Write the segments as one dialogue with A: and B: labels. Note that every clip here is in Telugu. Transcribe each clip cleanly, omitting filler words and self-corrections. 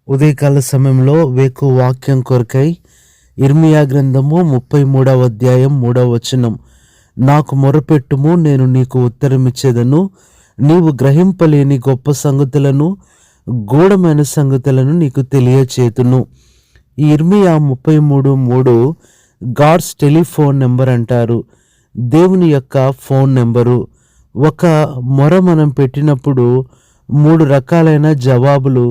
A: ఉదయకాల సమయంలో వేకు వాక్యం కొరకై ఇర్మియా గ్రంథము 33వ అధ్యాయం 3వ వచనం. నాకు మొరపెట్టుము, నేను నీకు ఉత్తరమిచ్చేదను, నీవు గ్రహింపలేని గొప్ప సంగతులను, గూఢమైన సంగతులను నీకు తెలియచేతును. ఈ ఇర్మియా 33:3 గాడ్స్ టెలిఫోన్ నెంబర్ అంటారు. దేవుని యొక్క ఫోన్ నెంబరు. ఒక మొర మనం పెట్టినప్పుడు 3 రకాలైన జవాబులు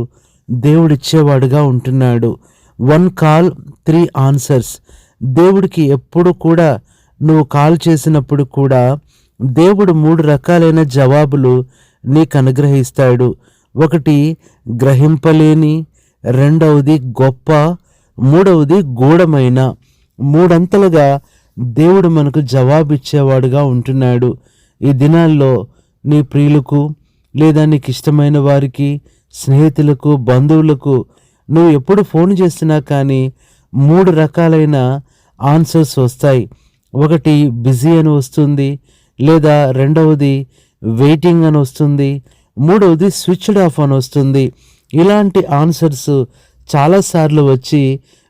A: దేవుడిచ్చేవాడుగా ఉంటున్నాడు. 1 కాల్ 3 ఆన్సర్స్. దేవుడికి ఎప్పుడు కూడా నువ్వు కాల్ చేసినప్పుడు కూడా దేవుడు 3 రకాలైన జవాబులు నీకు అనుగ్రహిస్తాడు. ఒకటి గ్రహింపలేని, రెండవది గొప్ప, మూడవది గూఢమైన. మూడంతలుగా దేవుడు మనకు జవాబిచ్చేవాడుగా ఉంటున్నాడు. ఈ దినాల్లో నీ ప్రియులకు లేదా నీకు ఇష్టమైన వారికి, స్నేహితులకు, బంధువులకు నువ్వు ఎప్పుడు ఫోన్ చేసినా కానీ 3 రకాలైన ఆన్సర్స్ వస్తాయి. ఒకటి బిజీ అని వస్తుంది, లేదా రెండవది వెయిటింగ్ అని వస్తుంది, మూడవది స్విచ్డ్ ఆఫ్ అని వస్తుంది. ఇలాంటి ఆన్సర్స్ చాలాసార్లు వచ్చి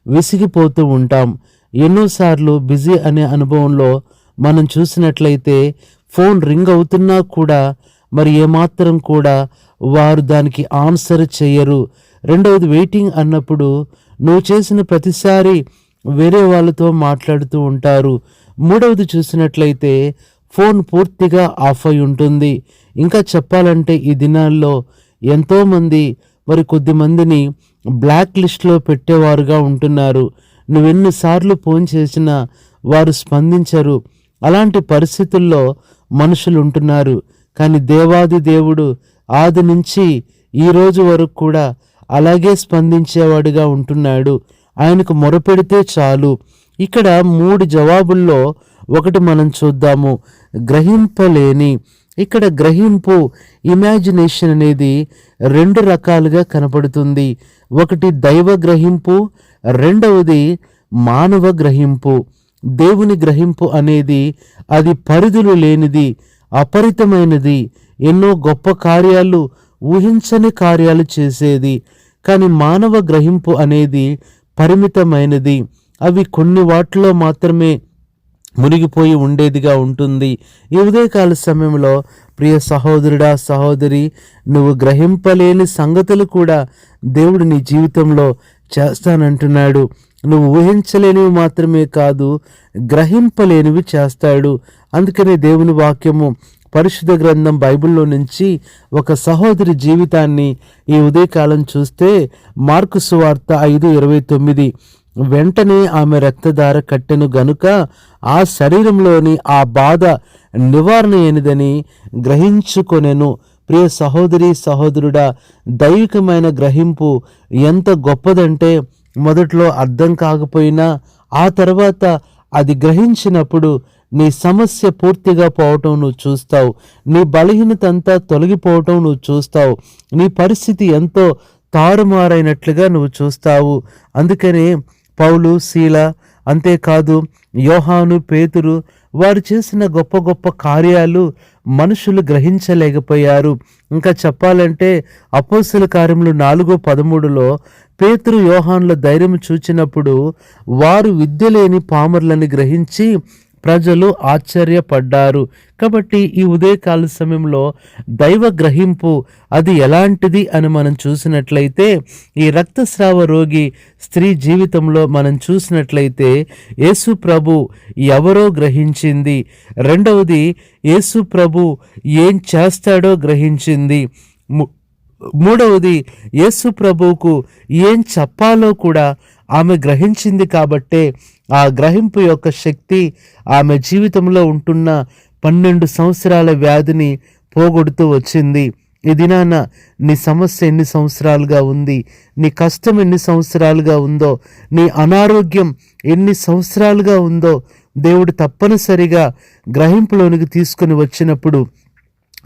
A: విసిగిపోతూ ఉంటాం. ఎన్నోసార్లు బిజీ అనే అనుభవంలో మనం చూసినట్లయితే ఫోన్ రింగ్ అవుతున్నా కూడా మరి ఏమాత్రం కూడా వారు దానికి ఆన్సర్ చేయరు. రెండవది వెయిటింగ్ అన్నప్పుడు నువ్వు చేసిన ప్రతిసారి వేరే వాళ్ళతో మాట్లాడుతూ ఉంటారు. మూడవది చూసినట్లయితే ఫోన్ పూర్తిగా ఆఫ్ అయి ఉంటుంది. ఇంకా చెప్పాలంటే ఈ దినాల్లో ఎంతోమంది మరి కొద్దిమందిని బ్లాక్ లిస్ట్లో పెట్టేవారుగా ఉంటున్నారు. నువ్వెన్నిసార్లు ఫోన్ చేసినా వారు స్పందించరు. అలాంటి పరిస్థితుల్లో మనుషులు ఉంటున్నారు. కానీ దేవాది దేవుడు ఆది నుంచి ఈ రోజు వరకు కూడా అలాగే స్పందించేవాడుగా ఉంటున్నాడు. ఆయనకు మొరపెడితే చాలు. ఇక్కడ 3 జవాబుల్లో ఒకటి మనం చూద్దాము, గ్రహింపలేని. ఇక్కడ గ్రహింపు, ఇమాజినేషన్ అనేది 2 రకాలుగా కనపడుతుంది. ఒకటి దైవ గ్రహింపు, రెండవది మానవ గ్రహింపు. దేవుని గ్రహింపు అనేది అది పరిధులు లేనిది, అపరితమైనది, ఎన్నో గొప్ప కార్యాలు, ఊహించని కార్యాలు చేసేది. కానీ మానవ గ్రహింపు అనేది పరిమితమైనది. అవి కొన్ని వాటిలో మాత్రమే మునిగిపోయి ఉండేదిగా ఉంటుంది. ఈ ఉదయకాల సమయంలో ప్రియ సహోదరుడా, సహోదరి, నువ్వు గ్రహింపలేని సంగతులు కూడా దేవుడు నీ జీవితంలో చేస్తానంటున్నాడు. నువ్వు ఊహించలేనివి మాత్రమే కాదు, గ్రహింపలేనివి చేస్తాడు. అందుకనే దేవుని వాక్యము, పరిశుద్ధ గ్రంథం బైబిల్లో నుంచి ఒక సహోదరి జీవితాన్ని ఈ ఉదయకాలం చూస్తే మార్కు సువార్త 5:29, వెంటనే ఆమె రక్తధార కట్టెను గనుక ఆ శరీరంలోని ఆ బాధ నివారణ అయినదని గ్రహించుకొనెను. ప్రియ సహోదరి, సహోదరుడా, దైవికమైన గ్రహింపు ఎంత గొప్పదంటే మొదట్లో అర్థం కాకపోయినా ఆ తర్వాత అది గ్రహించినప్పుడు నీ సమస్య పూర్తిగా పోవటం నువ్వు చూస్తావు. నీ బలహీనత అంతా తొలగిపోవటం నువ్వు చూస్తావు. నీ పరిస్థితి ఎంతో తారుమారైనట్లుగా నువ్వు చూస్తావు. అందుకనే పౌలు, శీల, అంతేకాదు యోహాను, పేతురు, వారు చేసిన గొప్ప గొప్ప కార్యాలు మనుషులు గ్రహించలేకపోయారు. ఇంకా చెప్పాలంటే అపోస్తల కార్యములు 4:13లో పేతురు, యోహానుల ధైర్యం చూచినప్పుడు వారు విద్య లేని పామరులని గ్రహించి ప్రజలు ఆశ్చర్యపడ్డారు. కాబట్టి ఈ ఉదయకాల సమయంలో దైవ గ్రహింపు అది ఎలాంటిది అని మనం చూసినట్లయితే, ఈ రక్తస్రావ రోగి స్త్రీ జీవితంలో మనం చూసినట్లయితే యేసు ప్రభు ఎవరో గ్రహించింది. రెండవది యేసు ప్రభు ఏం చేస్తాడో గ్రహించింది. మూడవది యేసు ప్రభువుకు ఏం చెప్పాలో కూడా ఆమె గ్రహించింది. కాబట్టే ఆ గ్రహింపు యొక్క శక్తి ఆమె జీవితంలో ఉంటున్న 12 సంవత్సరాల వ్యాధిని పోగొడుతూ వచ్చింది. ఈ దినాన నీ సమస్య ఎన్ని సంవత్సరాలుగా ఉంది, నీ కష్టం ఎన్ని సంవత్సరాలుగా ఉందో, నీ అనారోగ్యం ఎన్ని సంవత్సరాలుగా ఉందో దేవుడు తప్పనిసరిగా గ్రహింపులోనికి తీసుకుని వచ్చినప్పుడు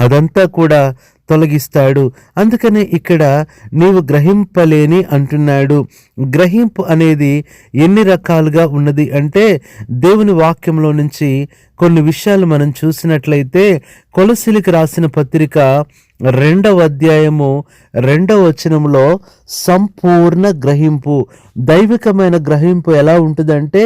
A: అదంతా కూడా తొలగిస్తాడు. అందుకనే ఇక్కడ నీవు గ్రహింపలేని అంటున్నాడు. గ్రహింపు అనేది ఎన్ని రకాలుగా ఉన్నది అంటే, దేవుని వాక్యంలో నుంచి కొన్ని విషయాలు మనం చూసినట్లయితే కొలసీలకు రాసిన పత్రిక 2 సంపూర్ణ గ్రహింపు. దైవికమైన గ్రహింపు ఎలా ఉంటుందంటే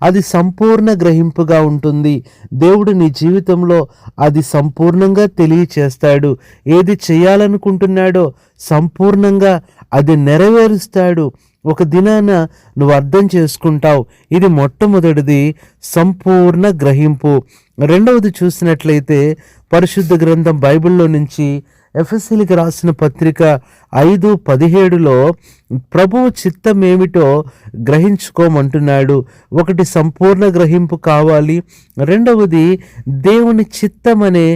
A: అది సంపూర్ణ గ్రహింపుగా ఉంటుంది. దేవుడు నీ జీవితంలో అది సంపూర్ణంగా తెలియచేస్తాడు. ఏది చేయాలనుకుంటున్నాడో సంపూర్ణంగా అది నెరవేరుస్తాడు. ఒక దినాన నువ్వు అర్థం చేసుకుంటావు. ఇది మొట్టమొదటిది, సంపూర్ణ గ్రహింపు. రెండవది చూసినట్లయితే పరిశుద్ధ గ్రంథం బైబిల్లో నుంచి ఎఫెసీయులకు రాసిన పత్రిక 5:17లో ప్రభువు చిత్తం ఏమిటో గ్రహించుకోమంటున్నాడు. ఒకటి సంపూర్ణ గ్రహింపు కావాలి, రెండవది దేవుని చిత్తం అనే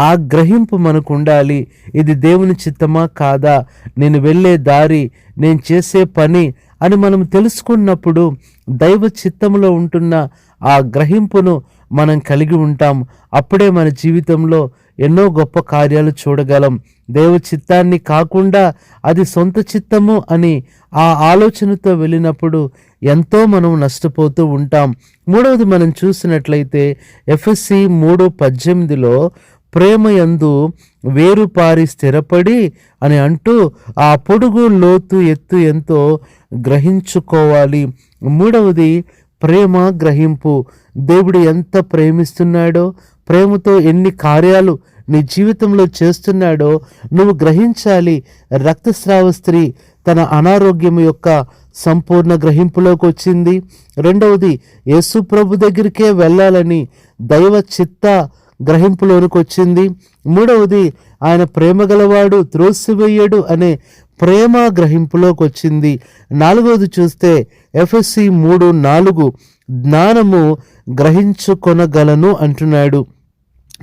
A: ఆ గ్రహింపు మనకు ఉండాలి. ఇది దేవుని చిత్తమా కాదా, నేను వెళ్ళే దారి, నేను చేసే పని అని మనం తెలుసుకున్నప్పుడు దైవ చిత్తంలో ఉంటున్న ఆ గ్రహింపును మనం కలిగి ఉంటాం. అప్పుడే మన జీవితంలో ఎన్నో గొప్ప కార్యాలు చూడగలం. దైవ చిత్తాన్ని కాకుండా అది సొంత చిత్తము అని ఆ ఆలోచనతో వెళ్ళినప్పుడు ఎంతో మనం నష్టపోతూ ఉంటాం. మూడవది మనం చూసినట్లయితే ఎఫెసీ 3:18లో ప్రేమయందు వేరుపారి స్థిరపడి అని అంటూ ఆ పొడుగు లోతు ఎత్తు ఎంతో గ్రహించుకోవాలి. మూడవది ప్రేమ గ్రహింపు. దేవుడు ఎంత ప్రేమిస్తున్నాడో, ప్రేమతో ఎన్ని కార్యాలు నీ జీవితంలో చేస్తున్నాడో నువ్వు గ్రహించాలి. రక్తస్రావ స్త్రీ తన అనారోగ్యం యొక్క సంపూర్ణ గ్రహింపులోకి వచ్చింది. రెండవది యేసు ప్రభు దగ్గరికే వెళ్ళాలని దైవ చిత్త గ్రహింపులోనికి వచ్చింది. మూడవది ఆయన ప్రేమ గలవాడు, త్రోసివేయడు అనే ప్రేమ గ్రహింపులోకి వచ్చింది. నాలుగవది చూస్తే ఎఫెసీ 3:4 జ్ఞానము గ్రహించుకొనగలను అంటున్నాడు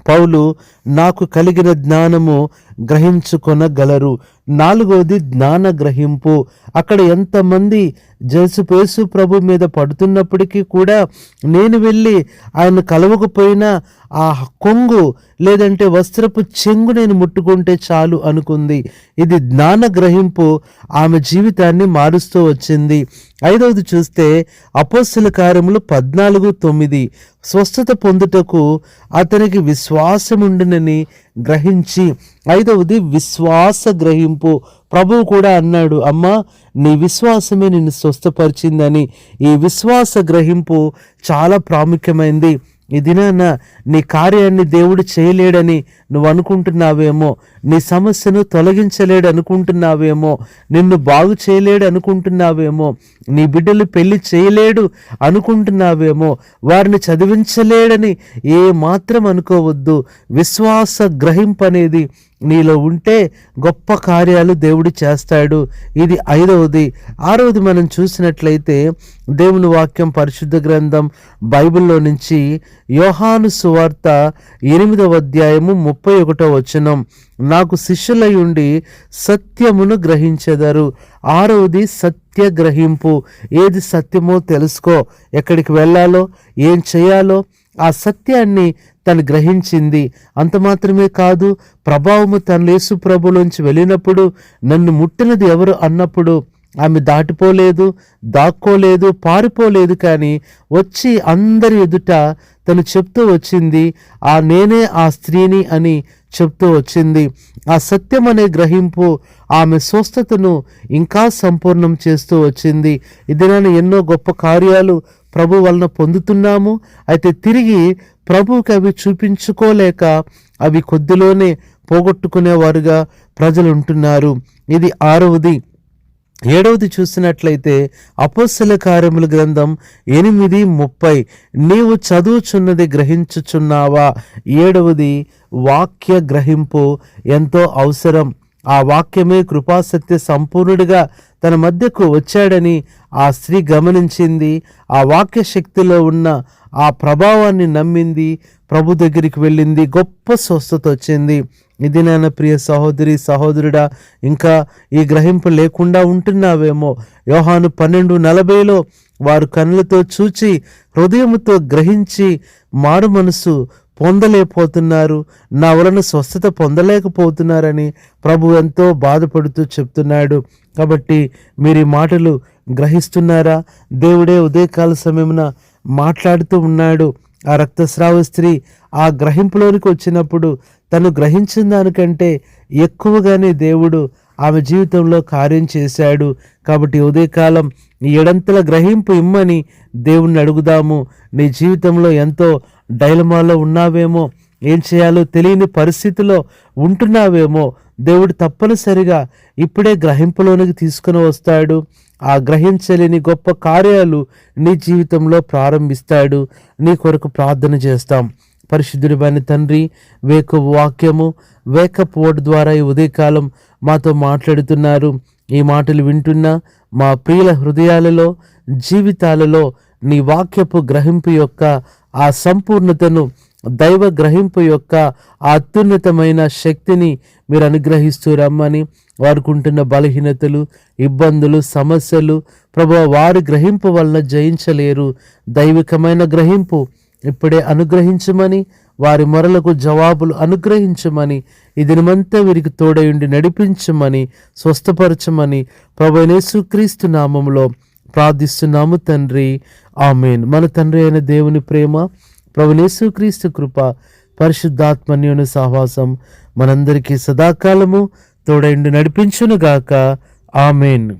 A: పౌలు. నాకు కలిగిన జ్ఞానము గ్రహించుకొనగలరు. నాలుగవది జ్ఞాన గ్రహింపు. అక్కడ ఎంతమంది యేసు ప్రభు మీద పడుతున్నప్పటికీ కూడా నేను వెళ్ళి ఆయన కలవకపోయినా ఆ కొంగు లేదంటే వస్త్రపు చెంగు నేను ముట్టుకుంటే చాలు అనుకుంది. ఇది జ్ఞాన గ్రహింపు ఆమె జీవితాన్ని మారుస్తూ వచ్చింది. ఐదవది చూస్తే అపోస్తల కార్యములు 14:9 స్వస్థత పొందుటకు అతనికి విశ్వాసముండునని గ్రహించి. ఐదవది విశ్వాస గ్రహింపు. ప్రభువు కూడా అన్నాడు, అమ్మా నీ విశ్వాసమే నిన్ను స్వస్థపరిచిందని. ఈ విశ్వాస గ్రహింపు చాలా ప్రాముఖ్యమైంది. ఈ దినాన నీ కార్యాన్ని దేవుడు చేయలేడని నువ్వు అనుకుంటున్నావేమో, నీ సమస్యను తొలగించలేడు అనుకుంటున్నావేమో, నిన్ను బాగు చేయలేడు అనుకుంటున్నావేమో, నీ బిడ్డలు పెళ్లి చేయలేడు అనుకుంటున్నావేమో, వారిని చదివించలేడని ఏ మాత్రం అనుకోవద్దు. విశ్వాస గ్రహింపు అనేది నీలో ఉంటే గొప్ప కార్యాలు దేవుడు చేస్తాడు. ఇది ఐదవది. ఆరవది మనం చూసినట్లయితే దేవుని వాక్యం పరిశుద్ధ గ్రంథం బైబిల్లో నుంచి యోహాను సువార్త 8:31 నాకు శిష్యులై ఉండి సత్యమును గ్రహించెదరు. ఆరవది సత్య గ్రహింపు. ఏది సత్యమో తెలుసుకో, ఎక్కడికి వెళ్ళాలో, ఏం చేయాలో ఆ సత్యాన్ని తను గ్రహించింది. అంత మాత్రమే కాదు, ప్రభావము తన యేసు ప్రభులోంచి వెళ్ళినప్పుడు నన్ను ముట్టినది ఎవరు అన్నప్పుడు ఆమె దాటిపోలేదు, దాక్కోలేదు, పారిపోలేదు. కానీ వచ్చి అందరి ఎదుట తను చెప్తూ వచ్చింది, నేనే ఆ స్త్రీని అని చెప్తూ వచ్చింది. ఆ సత్యం అనే గ్రహింపు ఆమె స్వస్థతను ఇంకా సంపూర్ణం చేస్తూ వచ్చింది. ఇదినాను ఎన్నో గొప్ప కార్యాలు ప్రభు వలన పొందుతున్నాము. అయితే తిరిగి ప్రభువుకి అవి చూపించుకోలేక అవి కొద్దిలోనే పోగొట్టుకునేవారుగా ప్రజలు ఉంటున్నారు. ఇది ఆరవది. ఏడవది చూసినట్లయితే అపోస్తల కార్యముల గ్రంథం 8:30 నీవు చదువుచున్నది గ్రహించుచున్నావా? ఏడవది వాక్య గ్రహింపు ఎంతో అవసరం. ఆ వాక్యమే కృపాసత్య సంపూర్ణుడిగా తన మధ్యకు వచ్చాడని ఆ స్త్రీ గమనించింది. ఆ వాక్య శక్తిలో ఉన్న ఆ ప్రభావాన్ని నమ్మింది, ప్రభు దగ్గరికి వెళ్ళింది, గొప్ప స్వస్థత వచ్చింది. ఇది నాన్న ప్రియ సహోదరి సహోదరుడా, ఇంకా ఈ గ్రహింపు లేకుండా ఉంటున్నావేమో. యోహాను 12:40 వారు కన్నులతో చూచి హృదయముతో గ్రహించి మారు మనసు పొందలేకపోతున్నారు, నా వలన స్వస్థత పొందలేకపోతున్నారని ప్రభు ఎంతో బాధపడుతూ చెప్తున్నాడు. కాబట్టి మీరు ఈ మాటలు గ్రహిస్తున్నారా? దేవుడే ఉదయకాల సమయమున మాట్లాడుతూ ఉన్నాడు. ఆ రక్తస్రావ స్త్రీ ఆ గ్రహింపులోనికి వచ్చినప్పుడు తను గ్రహించిన దానికంటే ఎక్కువగానే దేవుడు ఆమె జీవితంలో కార్యం చేశాడు. కాబట్టి ఉదయకాలం ఈ ఏడంతల గ్రహింపు ఇమ్మని దేవుణ్ణి అడుగుదాము. నీ జీవితంలో ఎంతో డైలమాలో ఉన్నావేమో, ఏం చేయాలో తెలియని పరిస్థితిలో ఉంటున్నావేమో, దేవుడు తప్పనిసరిగా ఇప్పుడే గ్రహింపులోనికి తీసుకుని వస్తాడు. ఆ గ్రహించలేని గొప్ప కార్యాలు నీ జీవితంలో ప్రారంభిస్తాడు. నీ కొరకు ప్రార్థన చేస్తాం. పరిశుద్ధుడైన తండ్రి, వేకపు వాక్యము, వేకప్ వర్డ్ ద్వారా ఈ ఉదయకాలం మాతో మాట్లాడుతున్నారు. ఈ మాటలు వింటున్న మా ప్రియుల హృదయాలలో, జీవితాలలో నీ వాక్యపు గ్రహింపు యొక్క ఆ సంపూర్ణతను, దైవ గ్రహింపు యొక్క ఆ అత్యున్నతమైన శక్తిని మీరు అనుగ్రహిస్తూ రమ్మని, వారుకుంటున్న బలహీనతలు, ఇబ్బందులు, సమస్యలు ప్రభువా వారి గ్రహింపు వలన జయించలేరు. దైవికమైన గ్రహింపు ఇప్పుడే అనుగ్రహించమని, వారి మొరలకు జవాబులు అనుగ్రహించమని, ఈ దినమంతా వీరికి తోడయుండి నడిపించమని, స్వస్థపరచమని ప్రభువైన యేసుక్రీస్తు నామములో ప్రార్థిస్తున్నాము తండ్రి. ఆమేన్. మన తండ్రి అయిన దేవుని ప్రేమ, ప్రభువైన యేసుక్రీస్తు కృప, పరిశుద్ధాత్మన్యోని సహవాసం మనందరికీ సదాకాలము తోడయుండి నడిపించునుగాక. ఆమేన్.